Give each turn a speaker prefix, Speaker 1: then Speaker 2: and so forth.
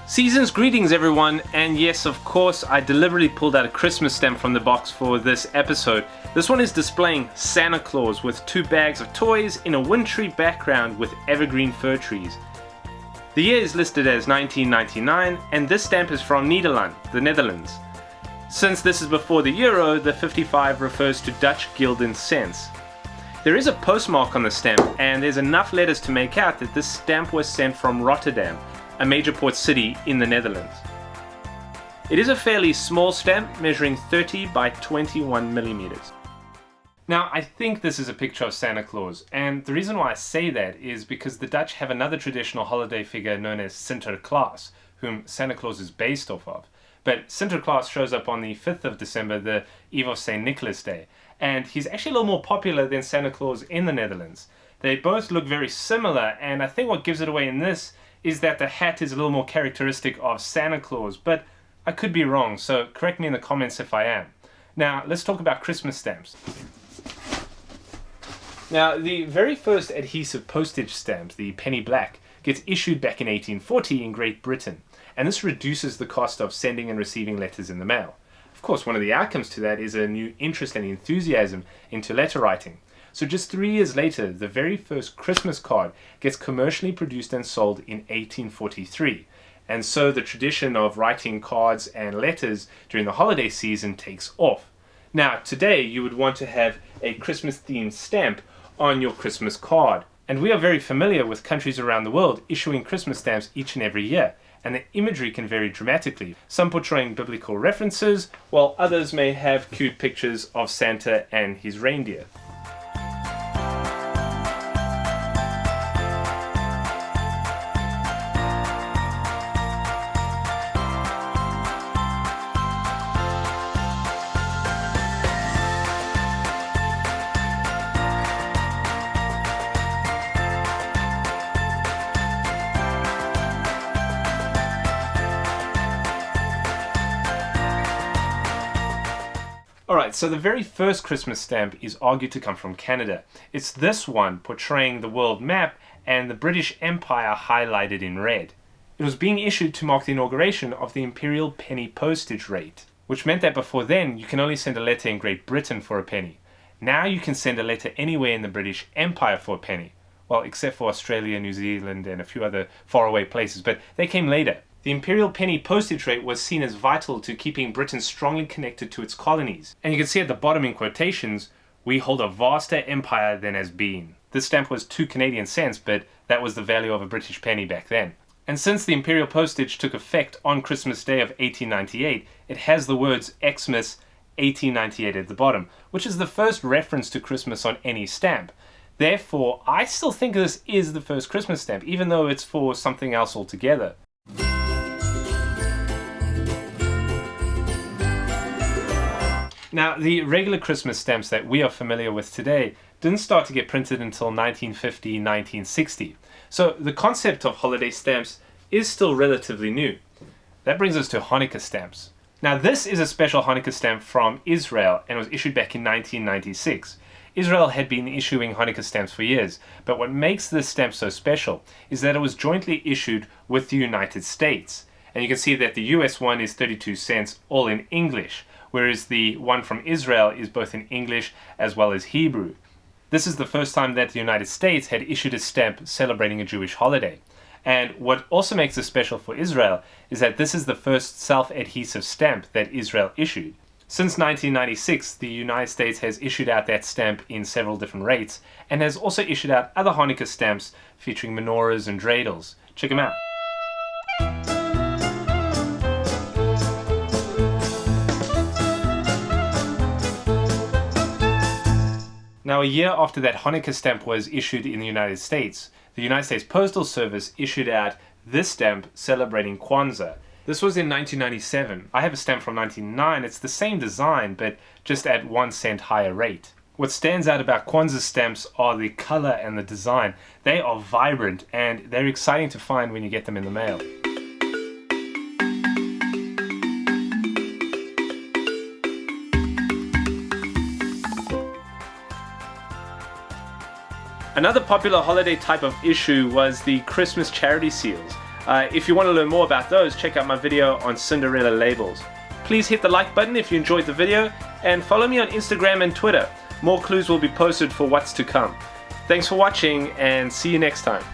Speaker 1: Season's greetings, everyone, and yes, of course, I deliberately pulled out a Christmas stamp from the box for this episode. This one is displaying Santa Claus with 2 bags of toys in a wintry background with evergreen fir trees. The year is listed as 1999, and this stamp is from Nederland, the Netherlands. Since this is before the euro, the 55 refers to Dutch gulden cents. There is a postmark on the stamp, and there's enough letters to make out that this stamp was sent from Rotterdam, a major port city in the Netherlands. It is a fairly small stamp, measuring 30 by 21 millimeters. Now, I think this is a picture of Santa Claus, and the reason why I say that is because the Dutch have another traditional holiday figure known as Sinterklaas, whom Santa Claus is based off of. But Sinterklaas shows up on the 5th of December, the eve of St. Nicholas Day, and he's actually a little more popular than Santa Claus in the Netherlands. They both look very similar, and I think what gives it away in this is that the hat is a little more characteristic of Santa Claus, but I could be wrong, so correct me in the comments if I am. Now, let's talk about Christmas stamps. Now, the very first adhesive postage stamp, the penny black, gets issued back in 1840 in Great Britain, and this reduces the cost of sending and receiving letters in the mail. Of course, one of the outcomes to that is a new interest and enthusiasm into letter writing. So just 3 years later, the very first Christmas card gets commercially produced and sold in 1843. And so the tradition of writing cards and letters during the holiday season takes off. Now, today you would want to have a Christmas-themed stamp on your Christmas card. And we are very familiar with countries around the world issuing Christmas stamps each and every year. And the imagery can vary dramatically, some portraying biblical references, while others may have cute pictures of Santa and his reindeer. Alright, so the very first Christmas stamp is argued to come from Canada. It's this one portraying the world map and the British Empire highlighted in red. It was being issued to mark the inauguration of the imperial penny postage rate, which meant that before then you can only send a letter in Great Britain for a penny. Now you can send a letter anywhere in the British Empire for a penny. Well, except for Australia, New Zealand and a few other faraway places, but they came later. The imperial penny postage rate was seen as vital to keeping Britain strongly connected to its colonies. And you can see at the bottom in quotations, "We hold a vaster empire than has been." This stamp was 2 Canadian cents, but that was the value of a British penny back then. And since the imperial postage took effect on Christmas Day of 1898, it has the words Xmas 1898 at the bottom, which is the first reference to Christmas on any stamp. Therefore, I still think this is the first Christmas stamp, even though it's for something else altogether. Now, the regular Christmas stamps that we are familiar with today didn't start to get printed until 1950-1960. So the concept of holiday stamps is still relatively new. That brings us to Hanukkah stamps. Now, this is a special Hanukkah stamp from Israel and was issued back in 1996. Israel had been issuing Hanukkah stamps for years, but what makes this stamp so special is that it was jointly issued with the United States. And you can see that the US one is 32 cents, all in English, whereas the one from Israel is both in English as well as Hebrew. This is the first time that the United States had issued a stamp celebrating a Jewish holiday. And what also makes this special for Israel is that this is the first self-adhesive stamp that Israel issued. Since 1996, the United States has issued out that stamp in several different rates, and has also issued out other Hanukkah stamps featuring menorahs and dreidels. Check them out. Now, a year after that Hanukkah stamp was issued in the United States Postal Service issued out this stamp celebrating Kwanzaa. This was in 1997. I have a stamp from 1999. It's the same design, but just at 1 cent higher rate. What stands out about Kwanzaa stamps are the color and the design. They are vibrant and they're exciting to find when you get them in the mail. Another popular holiday type of issue was the Christmas charity seals. If you want to learn more about those, check out my video on Cinderella labels. Please hit the like button if you enjoyed the video, and follow me on Instagram and Twitter. More clues will be posted for what's to come. Thanks for watching, and see you next time.